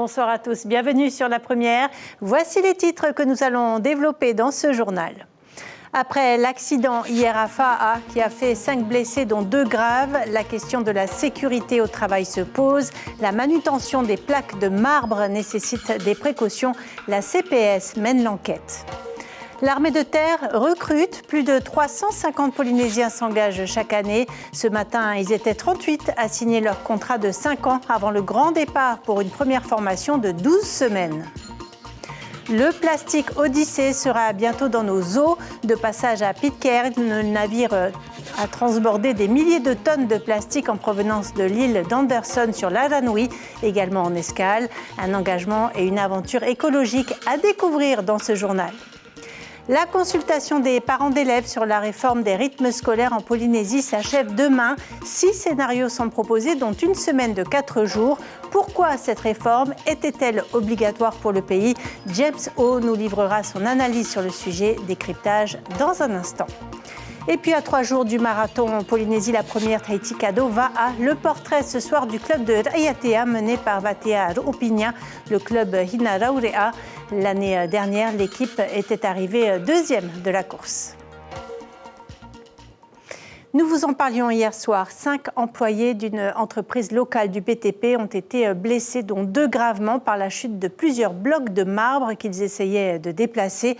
bonsoir à tous. Bienvenue sur La Première. Voici les titres que nous allons développer dans ce journal. Après l'accident hier à Faa qui a fait 5 blessés dont 2 graves, la question de la sécurité au travail se pose. La manutention des plaques de marbre nécessite des précautions. La CPS mène l'enquête. L'armée de terre recrute. Plus de 350 Polynésiens s'engagent chaque année. Ce matin, ils étaient 38 à signer leur contrat de 5 ans avant le grand départ pour une première formation de 12 semaines. Le plastique Odyssée sera bientôt dans nos eaux. De passage à Pitcairn, le navire a transbordé des milliers de tonnes de plastique en provenance de l'île d'Anderson sur l'Aranui, également en escale. Un engagement et une aventure écologique à découvrir dans ce journal. La consultation des parents d'élèves sur la réforme des rythmes scolaires en Polynésie s'achève demain. 6 scénarios sont proposés, dont une semaine de 4 jours. Pourquoi cette réforme était-elle obligatoire pour le pays? James O nous livrera son analyse sur le sujet, décryptage dans un instant. Et puis à 3 jours du marathon en Polynésie, la première Tahiti Cadeau va à le portrait ce soir du club de Raiatea mené par Vatea Rupinia, le club Hina Raurea. L'année dernière, l'équipe était arrivée deuxième de la course. Nous vous en parlions hier soir. 5 employés d'une entreprise locale du BTP ont été blessés, dont 2 gravement, par la chute de plusieurs blocs de marbre qu'ils essayaient de déplacer.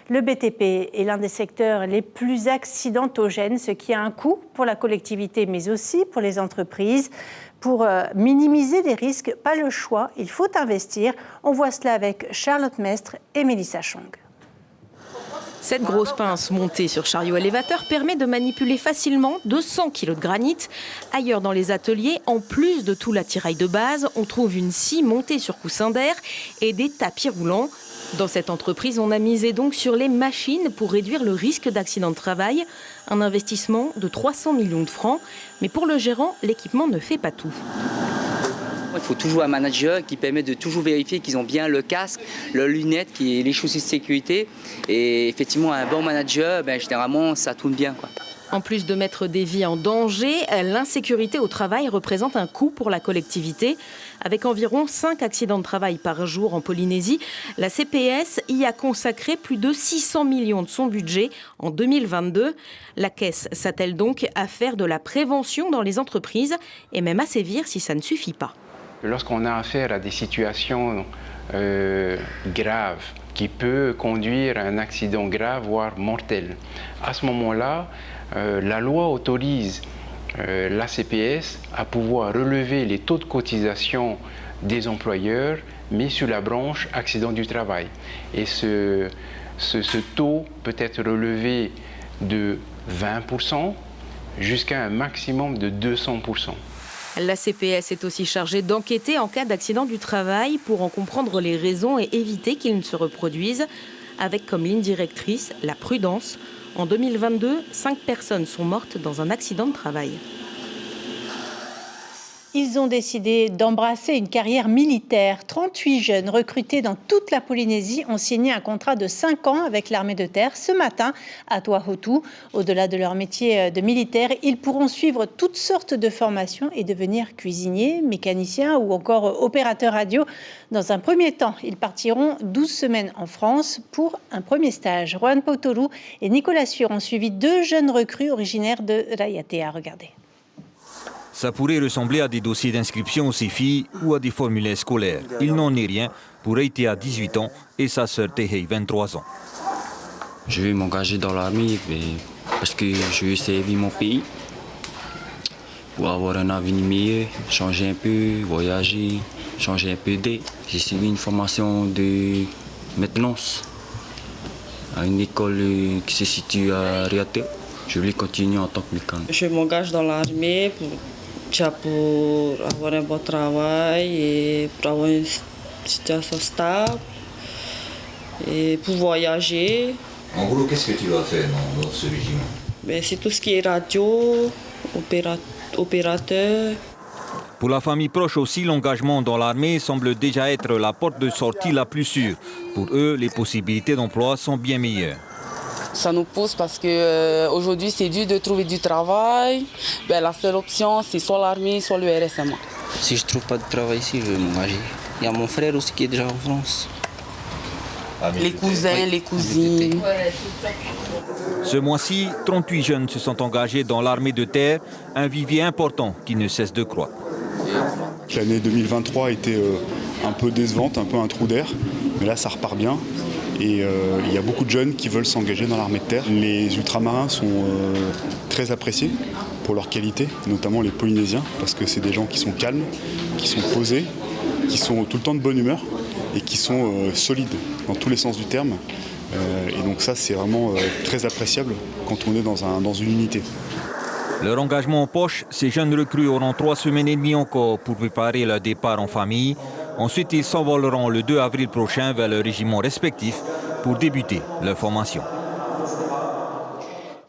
Le BTP est l'un des secteurs les plus accidentogènes, ce qui a un coût pour la collectivité, mais aussi pour les entreprises. Pour minimiser les risques, pas le choix, il faut investir. On voit cela avec Charlotte Mestre et Mélissa Chong. Cette grosse pince montée sur chariot élévateur permet de manipuler facilement 200 kg de granit. Ailleurs dans les ateliers, en plus de tout l'attirail de base, on trouve une scie montée sur coussin d'air et des tapis roulants. Dans cette entreprise, on a misé donc sur les machines pour réduire le risque d'accident de travail. Un investissement de 300 millions de francs. Mais pour le gérant, l'équipement ne fait pas tout. Il faut toujours un manager qui permet de toujours vérifier qu'ils ont bien le casque, leurs lunettes, les chaussures de sécurité. Et effectivement, un bon manager, généralement, ça tourne bien, quoi. En plus de mettre des vies en danger, l'insécurité au travail représente un coût pour la collectivité. Avec environ 5 accidents de travail par jour en Polynésie, la CPS y a consacré plus de 600 millions de son budget en 2022. La caisse s'attelle donc à faire de la prévention dans les entreprises et même à sévir si ça ne suffit pas. Lorsqu'on a affaire à des situations graves qui peuvent conduire à un accident grave, voire mortel, à ce moment-là, la loi autorise la CPS à pouvoir relever les taux de cotisation des employeurs, mais sur la branche accident du travail. Et ce taux peut être relevé de 20% jusqu'à un maximum de 200%. La CPS est aussi chargée d'enquêter en cas d'accident du travail pour en comprendre les raisons et éviter qu'ils ne se reproduisent, avec comme ligne directrice la prudence. En 2022, 5 personnes sont mortes dans un accident de travail. Ils ont décidé d'embrasser une carrière militaire. 38 jeunes recrutés dans toute la Polynésie ont signé un contrat de 5 ans avec l'armée de terre ce matin à Tuahotu. Au-delà de leur métier de militaire, ils pourront suivre toutes sortes de formations et devenir cuisiniers, mécaniciens ou encore opérateurs radio. Dans un premier temps, ils partiront 12 semaines en France pour un premier stage. Juan Pautoru et Nicolas Sûr ont suivi 2 jeunes recrues originaires de Raiatea. Regardez. Ça pourrait ressembler à des dossiers d'inscription au CEFI ou à des formulaires scolaires. Il n'en est rien pour Raiatea, 18 ans, et sa sœur Tehei, 23 ans. Je vais m'engager dans l'armée parce que je veux servir mon pays pour avoir un avenir meilleur, changer un peu, voyager, changer un peu d'air. J'ai suivi une formation de maintenance à une école qui se situe à Raiatea. Je voulais continuer en tant que mécanicien. Je m'engage dans l'armée pour avoir un bon travail et pour avoir une situation stable et pour voyager. En gros, qu'est-ce que tu vas faire dans ce régiment? C'est tout ce qui est radio, opérateur. Pour la famille proche aussi, l'engagement dans l'armée semble déjà être la porte de sortie la plus sûre. Pour eux, les possibilités d'emploi sont bien meilleures. Ça nous pousse parce qu'aujourd'hui c'est dur de trouver du travail. La seule option c'est soit l'armée, soit le RSMA. Si je ne trouve pas de travail ici, je vais m'engager. Il y a mon frère aussi qui est déjà en France. Les cousins, les cousines. Ce mois-ci, 38 jeunes se sont engagés dans l'armée de terre, un vivier important qui ne cesse de croître. L'année 2023 était un peu décevante, un peu un trou d'air, mais là ça repart bien. Et il y a beaucoup de jeunes qui veulent s'engager dans l'armée de terre. Les ultramarins sont très appréciés pour leur qualité, notamment les Polynésiens, parce que c'est des gens qui sont calmes, qui sont posés, qui sont tout le temps de bonne humeur et qui sont solides dans tous les sens du terme. Et donc ça, c'est vraiment très appréciable quand on est dans une unité. Leur engagement en poche, ces jeunes recrues auront 3 semaines et demie encore pour préparer leur départ en famille. Ensuite, ils s'envoleront le 2 avril prochain vers leurs régiments respectifs pour débuter leur formation.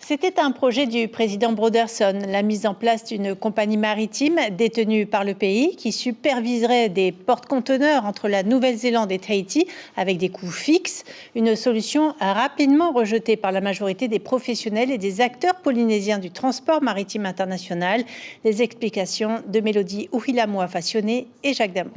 C'était un projet du président Broderson, la mise en place d'une compagnie maritime détenue par le pays qui superviserait des porte-conteneurs entre la Nouvelle-Zélande et Tahiti avec des coûts fixes. Une solution rapidement rejetée par la majorité des professionnels et des acteurs polynésiens du transport maritime international. Les explications de Mélodie Ouhilamoa-Fationné et Jacques Damour.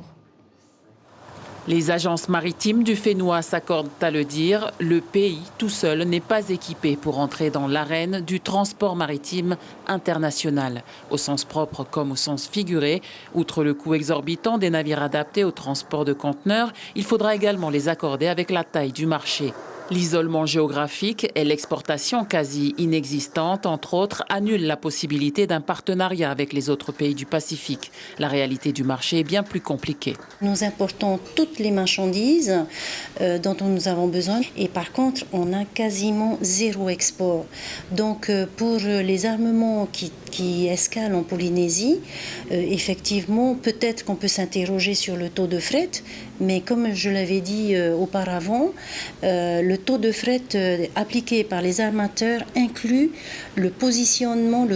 Les agences maritimes du Fénois s'accordent à le dire, le pays tout seul n'est pas équipé pour entrer dans l'arène du transport maritime international, au sens propre comme au sens figuré. Outre le coût exorbitant des navires adaptés au transport de conteneurs, il faudra également les accorder avec la taille du marché. L'isolement géographique et l'exportation quasi inexistante, entre autres, annulent la possibilité d'un partenariat avec les autres pays du Pacifique. La réalité du marché est bien plus compliquée. Nous importons toutes les marchandises dont nous avons besoin et par contre, on a quasiment zéro export. Donc pour les armements qui escalent en Polynésie, effectivement, peut-être qu'on peut s'interroger sur le taux de fret, mais comme je l'avais dit auparavant, le taux de fret appliqué par les armateurs inclut le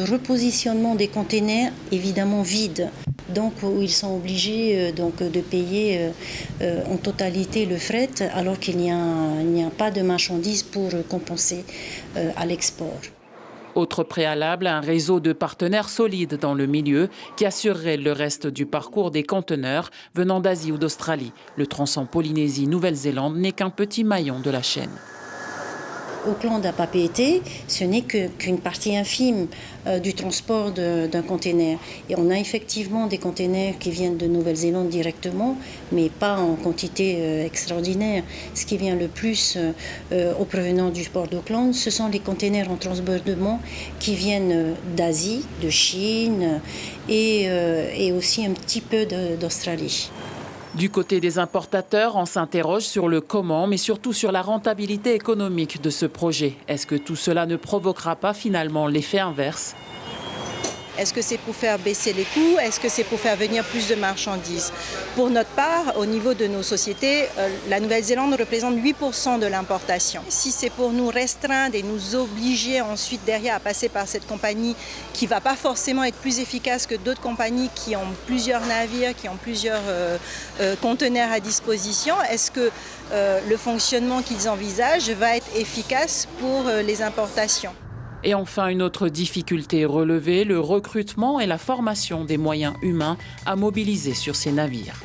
repositionnement des containers évidemment vides. Donc où ils sont obligés de payer en totalité le fret alors qu'il n'y a pas de marchandises pour compenser à l'export. Autre préalable, un réseau de partenaires solides dans le milieu qui assurerait le reste du parcours des conteneurs venant d'Asie ou d'Australie. Le tronçon Polynésie-Nouvelle-Zélande n'est qu'un petit maillon de la chaîne. Auckland à Papeete, ce n'est qu'une partie infime du transport d'un container. Et on a effectivement des containers qui viennent de Nouvelle-Zélande directement, mais pas en quantité extraordinaire. Ce qui vient le plus au provenant du port d'Auckland, ce sont les containers en transbordement qui viennent d'Asie, de Chine et aussi un petit peu d'Australie. Du côté des importateurs, on s'interroge sur le comment, mais surtout sur la rentabilité économique de ce projet. Est-ce que tout cela ne provoquera pas finalement l'effet inverse ? Est-ce que c'est pour faire baisser les coûts? Est-ce que c'est pour faire venir plus de marchandises? Pour notre part, au niveau de nos sociétés, la Nouvelle-Zélande représente 8% de l'importation. Si c'est pour nous restreindre et nous obliger ensuite derrière à passer par cette compagnie qui ne va pas forcément être plus efficace que d'autres compagnies qui ont plusieurs navires, qui ont plusieurs conteneurs à disposition, est-ce que le fonctionnement qu'ils envisagent va être efficace pour les importations? Et enfin, une autre difficulté relevée, le recrutement et la formation des moyens humains à mobiliser sur ces navires.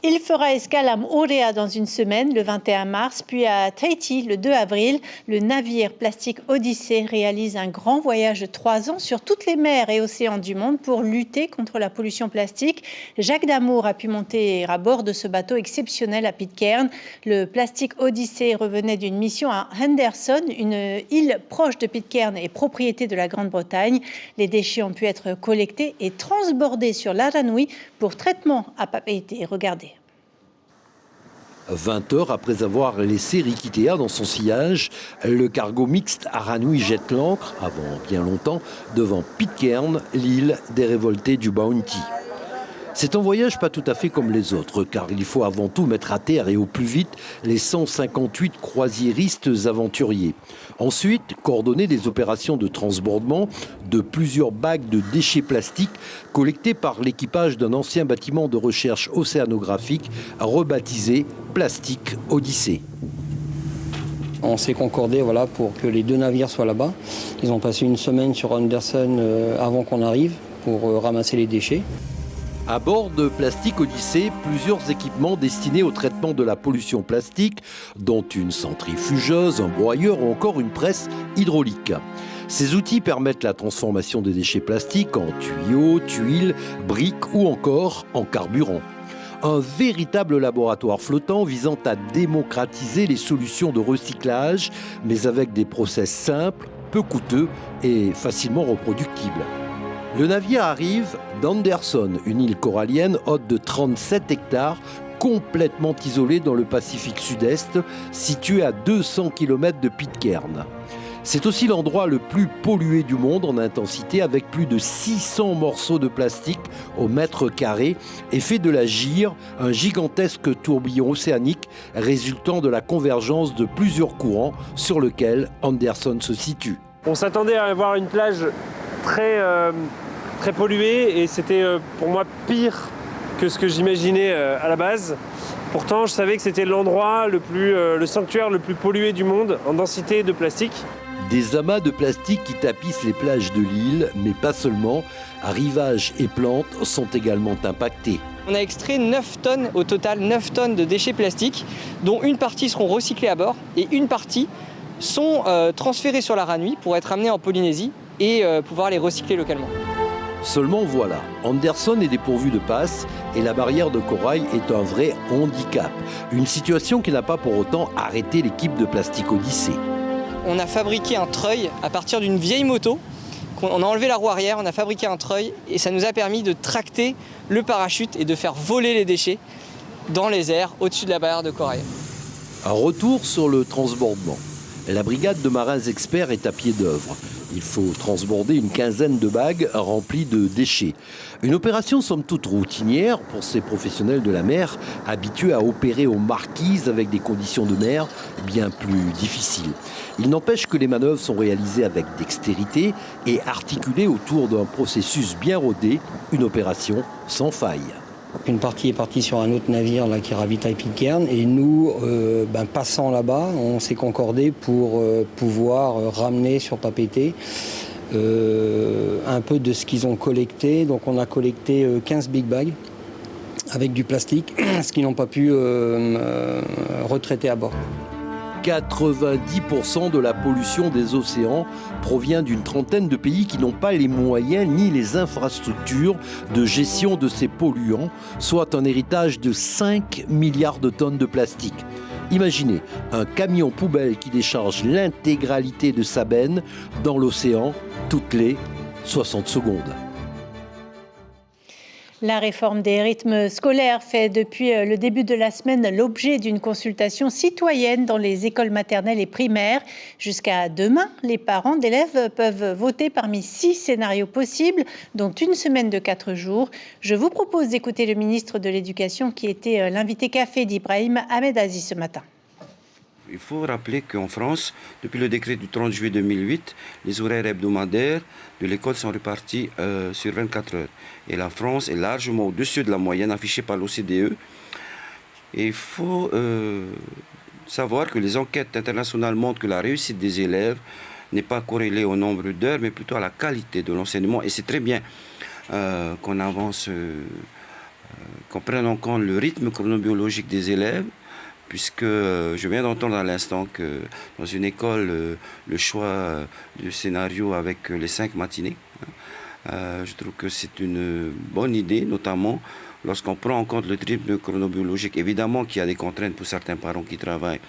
Il fera escale à Moorea dans une semaine, le 21 mars, puis à Tahiti le 2 avril. Le navire plastique Odyssée réalise un grand voyage de 3 ans sur toutes les mers et océans du monde pour lutter contre la pollution plastique. Jacques Damour a pu monter à bord de ce bateau exceptionnel à Pitcairn. Le plastique Odyssée revenait d'une mission à Henderson, une île proche de Pitcairn et propriété de la Grande-Bretagne. Les déchets ont pu être collectés et transbordés sur l'Aranui pour traitement à Papeete. Regardez. 20 heures après avoir laissé Rikitea dans son sillage, le cargo mixte Aranui jette l'ancre, avant bien longtemps, devant Pitcairn, l'île des révoltés du Bounty. C'est un voyage pas tout à fait comme les autres, car il faut avant tout mettre à terre et au plus vite les 158 croisiéristes aventuriers. Ensuite, coordonner des opérations de transbordement de plusieurs bagues de déchets plastiques collectés par l'équipage d'un ancien bâtiment de recherche océanographique rebaptisé Plastique Odyssée. On s'est concordé pour que les 2 navires soient là-bas. Ils ont passé une semaine sur Henderson avant qu'on arrive pour ramasser les déchets. À bord de Plastic Odyssée, plusieurs équipements destinés au traitement de la pollution plastique, dont une centrifugeuse, un broyeur ou encore une presse hydraulique. Ces outils permettent la transformation des déchets plastiques en tuyaux, tuiles, briques ou encore en carburant. Un véritable laboratoire flottant visant à démocratiser les solutions de recyclage, mais avec des process simples, peu coûteux et facilement reproductibles. Le navire arrive d'Anderson, une île corallienne haute de 37 hectares, complètement isolée dans le Pacifique Sud-Est, située à 200 km de Pitcairn. C'est aussi l'endroit le plus pollué du monde en intensité, avec plus de 600 morceaux de plastique au mètre carré, et fait de la gyre un gigantesque tourbillon océanique résultant de la convergence de plusieurs courants sur lequel Anderson se situe. On s'attendait à avoir une plage très polluée et c'était pour moi pire que ce que j'imaginais à la base. Pourtant, je savais que c'était l'endroit le sanctuaire le plus pollué du monde en densité de plastique. Des amas de plastique qui tapissent les plages de l'île, mais pas seulement. Rivages et plantes sont également impactés. On a extrait 9 tonnes, au total 9 tonnes de déchets plastiques, dont une partie seront recyclés à bord et une partie sont transférés sur la Ranui pour être amenés en Polynésie et pouvoir les recycler localement. Seulement voilà, Anderson est dépourvu de passe et la barrière de corail est un vrai handicap. Une situation qui n'a pas pour autant arrêté l'équipe de Plastic Odyssée. On a fabriqué un treuil à partir d'une vieille moto. On a enlevé la roue arrière, on a fabriqué un treuil et ça nous a permis de tracter le parachute et de faire voler les déchets dans les airs au-dessus de la barrière de corail. Un retour sur le transbordement. La brigade de marins experts est à pied d'œuvre. Il faut transborder une quinzaine de bagues remplies de déchets. Une opération somme toute routinière pour ces professionnels de la mer, habitués à opérer aux marquises avec des conditions de mer bien plus difficiles. Il n'empêche que les manœuvres sont réalisées avec dextérité et articulées autour d'un processus bien rodé, une opération sans faille. Une partie est partie sur un autre navire là, qui ravitaille Pitcairn et nous, passant là-bas, on s'est concordé pour pouvoir ramener sur Papeete un peu de ce qu'ils ont collecté. Donc on a collecté 15 big bags avec du plastique, ce qu'ils n'ont pas pu retraiter à bord. 90% de la pollution des océans provient d'une trentaine de pays qui n'ont pas les moyens ni les infrastructures de gestion de ces polluants, soit un héritage de 5 milliards de tonnes de plastique. Imaginez un camion poubelle qui décharge l'intégralité de sa benne dans l'océan toutes les 60 secondes. La réforme des rythmes scolaires fait depuis le début de la semaine l'objet d'une consultation citoyenne dans les écoles maternelles et primaires. Jusqu'à demain, les parents d'élèves peuvent voter parmi 6 scénarios possibles, dont une semaine de 4 jours. Je vous propose d'écouter le ministre de l'Éducation qui était l'invité café d'Ibrahim Ahmed Aziz ce matin. Il faut rappeler qu'en France, depuis le décret du 30 juillet 2008, les horaires hebdomadaires de l'école sont répartis sur 24 heures. Et la France est largement au-dessus de la moyenne affichée par l'OCDE. Et il faut savoir que les enquêtes internationales montrent que la réussite des élèves n'est pas corrélée au nombre d'heures, mais plutôt à la qualité de l'enseignement. Et c'est très bien qu'on avance, qu'on prenne en compte le rythme chronobiologique des élèves, puisque je viens d'entendre à l'instant que dans une école, le choix du scénario avec les 5 matinées, je trouve que c'est une bonne idée, notamment lorsqu'on prend en compte le rythme chronobiologique. Évidemment qu'il y a des contraintes pour certains parents qui travaillent,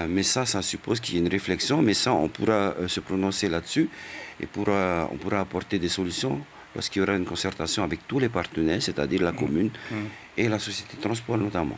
mais ça suppose qu'il y ait une réflexion, mais ça, on pourra se prononcer là-dessus et on pourra apporter des solutions lorsqu'il y aura une concertation avec tous les partenaires, c'est-à-dire la commune et la société de transport notamment.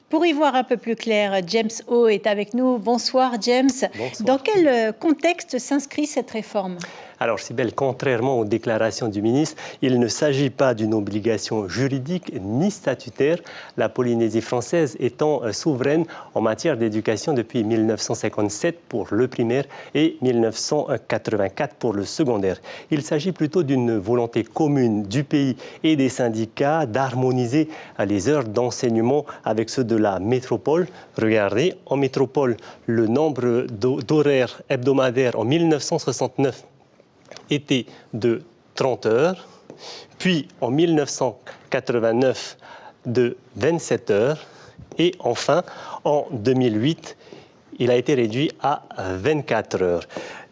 Pour y voir un peu plus clair, James O est avec nous. Bonsoir James. Bonsoir. Dans quel contexte s'inscrit cette réforme ? Alors, Sybelle, contrairement aux déclarations du ministre, il ne s'agit pas d'une obligation juridique ni statutaire, la Polynésie française étant souveraine en matière d'éducation depuis 1957 pour le primaire et 1984 pour le secondaire. Il s'agit plutôt d'une volonté commune du pays et des syndicats d'harmoniser les heures d'enseignement avec ceux de la métropole. Regardez, en métropole, le nombre d'horaires hebdomadaires en 1969 était de 30 heures puis en 1989 de 27 heures, et enfin en 2008, il a été réduit à 24 heures.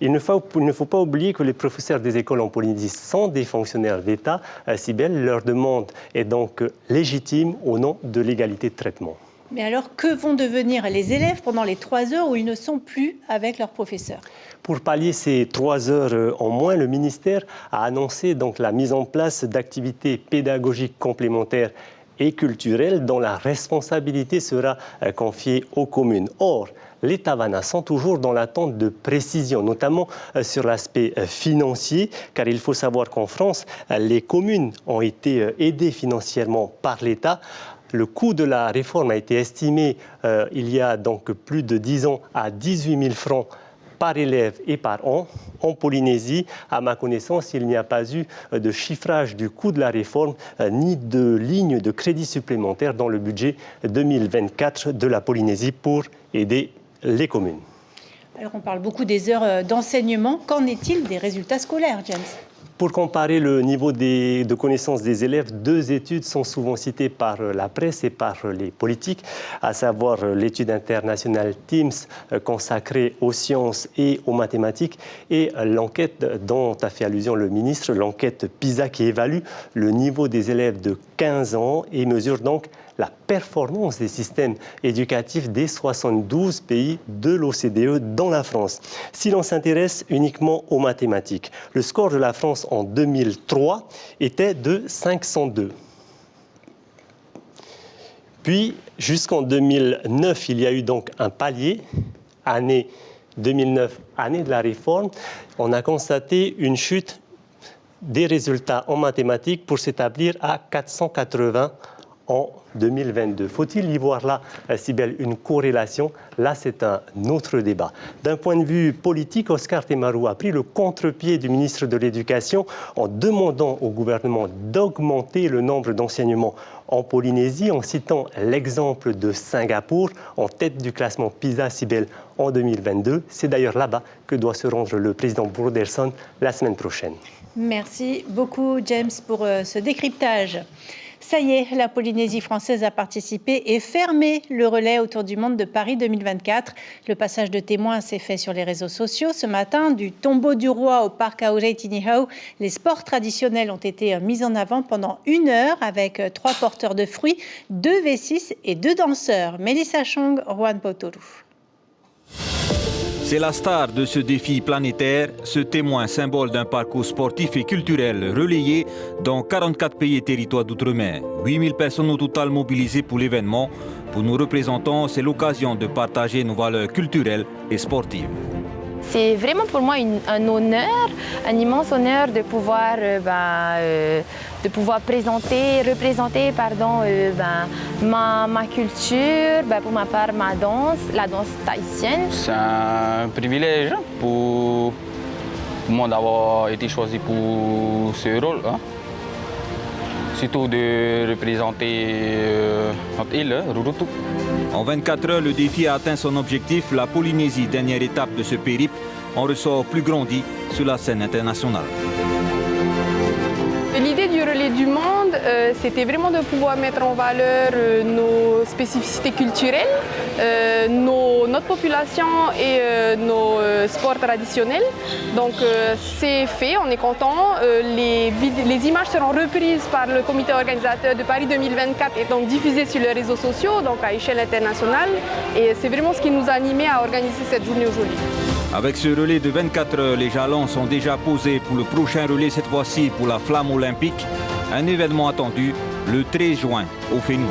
Il ne faut pas oublier que les professeurs des écoles en Polynésie sont des fonctionnaires d'État. Sybelle, leur demande est donc légitime au nom de l'égalité de traitement. Mais alors, que vont devenir les élèves pendant les 3 heures où ils ne sont plus avec leurs professeurs? Pour pallier ces 3 heures en moins, le ministère a annoncé donc la mise en place d'activités pédagogiques complémentaires et culturelles dont la responsabilité sera confiée aux communes. Or, les Tavanas sont toujours dans l'attente de précision, notamment sur l'aspect financier, car il faut savoir qu'en France, les communes ont été aidées financièrement par l'État. Le coût de la réforme a été estimé il y a donc plus de 10 ans à 18 000 francs par élève et par an. En Polynésie, à ma connaissance, il n'y a pas eu de chiffrage du coût de la réforme ni de ligne de crédit supplémentaire dans le budget 2024 de la Polynésie pour aider les communes. Alors on parle beaucoup des heures d'enseignement. Qu'en est-il des résultats scolaires, James ? Pour comparer le niveau de connaissance des élèves, 2 études sont souvent citées par la presse et par les politiques, à savoir l'étude internationale TIMSS consacrée aux sciences et aux mathématiques et l'enquête dont a fait allusion le ministre, l'enquête PISA qui évalue le niveau des élèves de 15 ans et mesure donc la performance des systèmes éducatifs des 72 pays de l'OCDE dans la France. Si l'on s'intéresse uniquement aux mathématiques, le score de la France en 2003 était de 502. Puis, jusqu'en 2009, il y a eu donc un palier, année 2009, année de la réforme. On a constaté une chute des résultats en mathématiques pour s'établir à 480 en 2022. Faut-il y voir là, Sybelle, une corrélation? Là, c'est un autre débat. D'un point de vue politique, Oscar Temaru a pris le contre-pied du ministre de l'Éducation en demandant au gouvernement d'augmenter le nombre d'enseignements en Polynésie, en citant l'exemple de Singapour, en tête du classement PISA, Sybelle, en 2022. C'est d'ailleurs là-bas que doit se rendre le président Broderson la semaine prochaine. Merci beaucoup, James, pour ce décryptage. Ça y est, la Polynésie française a participé et fermé le relais autour du monde de Paris 2024. Le passage de témoins s'est fait sur les réseaux sociaux ce matin. Du tombeau du roi au parc Aurei Tinihau, les sports traditionnels ont été mis en avant pendant 1 heure avec 3 porteurs de fruits, 2 V6 et 2 danseurs. Melissa Chong, Juan Potoru. C'est la star de ce défi planétaire, ce témoin symbole d'un parcours sportif et culturel relayé dans 44 pays et territoires d'outre-mer. 8000 personnes au total mobilisées pour l'événement. Pour nos représentants, c'est l'occasion de partager nos valeurs culturelles et sportives. C'est vraiment pour moi un honneur, un immense honneur de pouvoir, représenter ma culture, pour ma part ma danse, la danse tahitienne. C'est un privilège pour moi d'avoir été choisi pour ce rôle. Surtout de représenter notre île, Rurutu. En 24 heures, le défi a atteint son objectif. La Polynésie, dernière étape de ce périple, en ressort plus grandi sur la scène internationale. L'idée du relais du monde, c'était vraiment de pouvoir mettre en valeur nos spécificités culturelles, notre population et nos sports traditionnels. Donc c'est fait, on est content. Les images seront reprises par le comité organisateur de Paris 2024 et donc diffusées sur les réseaux sociaux, donc à échelle internationale. Et c'est vraiment ce qui nous a animés à organiser cette journée aujourd'hui. Avec ce relais de 24 heures, les jalons sont déjà posés pour le prochain relais, cette fois-ci pour la flamme olympique. Un événement attendu le 13 juin au Fénois.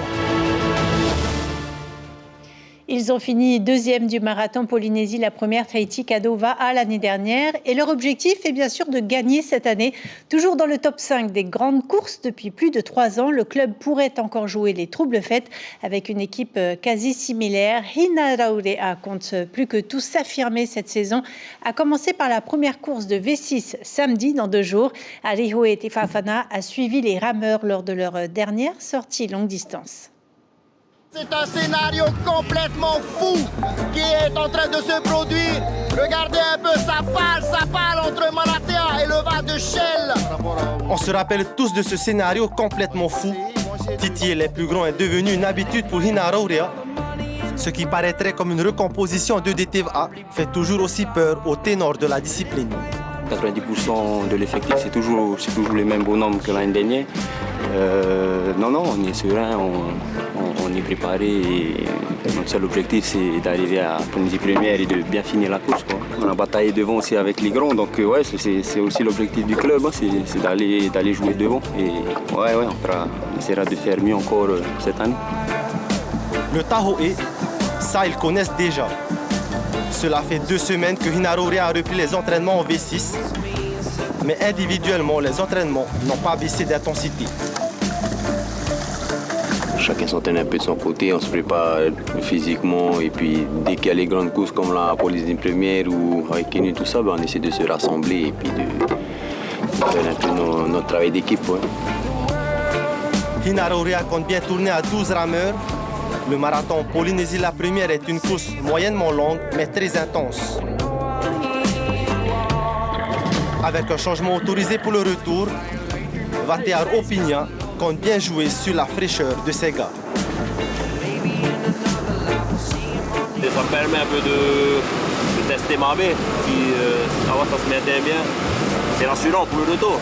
Ils ont fini 2e du marathon Polynésie, la première Tahiti Kadova à l'année dernière. Et leur objectif est bien sûr de gagner cette année. Toujours dans le top 5 des grandes courses depuis plus de 3 ans, le club pourrait encore jouer les troubles fêtes avec une équipe quasi similaire. Hina Raurea compte plus que tout s'affirmer cette saison, à commencer par la première course de V6 samedi dans 2 jours. Arihoe Tifafana a suivi les rameurs lors de leur dernière sortie longue distance. C'est un scénario complètement fou qui est en train de se produire. Regardez un peu, ça parle entre Malatea et le Val de Chelles. On se rappelle tous de ce scénario complètement fou. Titiller les plus grands est devenu une habitude pour Hina Raurea. Ce qui paraîtrait comme une recomposition de DTVA fait toujours aussi peur aux ténors de la discipline. 90% de l'effectif, c'est toujours les mêmes bonhommes que l'année dernière. Non, on est serein, on est préparé. Et notre seul objectif, c'est d'arriver à Polynésie première et de bien finir la course, quoi. On a bataillé devant aussi avec les grands, donc ouais, c'est aussi l'objectif du club, hein, c'est d'aller jouer devant. Et ouais, on essaiera de faire mieux encore cette année. Le Tahoe, ça ils connaissent déjà. Cela fait 2 semaines que Hina Raurea a repris les entraînements en V6. Mais individuellement, les entraînements n'ont pas baissé d'intensité. Chacun s'entraîne un peu de son côté, on se prépare physiquement et puis dès qu'il y a les grandes courses comme la Polynésie première ou Hawaii, tout ça, on essaie de se rassembler et puis de faire un peu notre travail d'équipe. Ouais. Hina Raurea compte bien tourner à 12 rameurs. Le marathon Polynésie la première est une course moyennement longue mais très intense. Avec un changement autorisé pour le retour, Vatear Opigna compte bien jouer sur la fraîcheur de ses gars. Et ça me permet un peu de tester ma baie, puis savoir si ça se mettait bien. C'est rassurant pour le retour.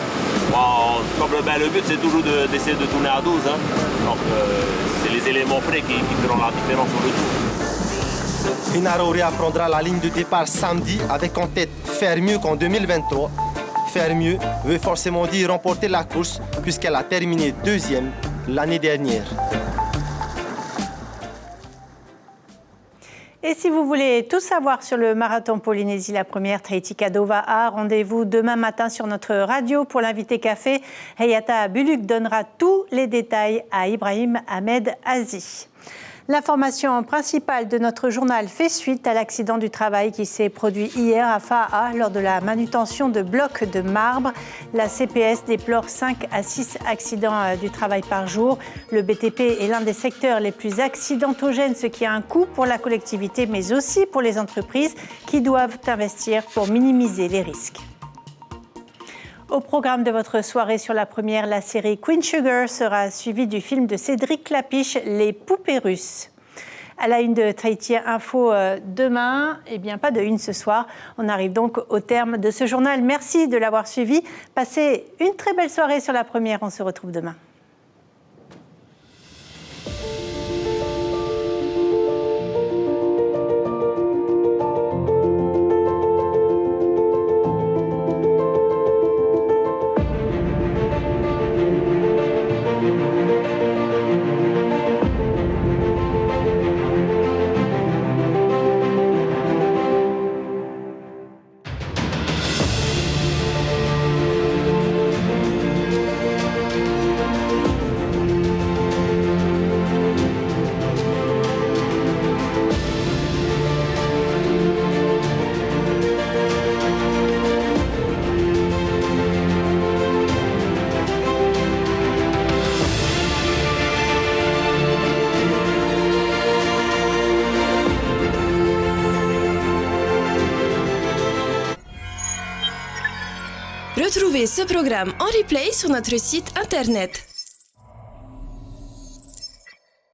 Bon, comme le but c'est toujours d'essayer de tourner à 12. Hein. Donc c'est les éléments frais qui feront la différence au retour. Hina Raurea prendra la ligne de départ samedi avec en tête faire mieux qu'en 2023. Faire mieux veut forcément dire remporter la course puisqu'elle a terminé 2e l'année dernière. Et si vous voulez tout savoir sur le marathon Polynésie la première Tahiti Kadovaa, rendez-vous demain matin sur notre radio pour l'invité café. Hayata Buluk donnera tous les détails à Ibrahim Ahmed Aziz. L'information principale de notre journal fait suite à l'accident du travail qui s'est produit hier à Fa'a lors de la manutention de blocs de marbre. La CPS déplore 5 à 6 accidents du travail par jour. Le BTP est l'un des secteurs les plus accidentogènes, ce qui a un coût pour la collectivité, mais aussi pour les entreprises qui doivent investir pour minimiser les risques. Au programme de votre soirée sur la première, la série Queen Sugar sera suivie du film de Cédric Clapiche, Les poupées russes. À la une de Tahiti Info demain, pas de une ce soir. On arrive donc au terme de ce journal. Merci de l'avoir suivi. Passez une très belle soirée sur la première. On se retrouve demain. Retrouvez ce programme en replay sur notre site internet.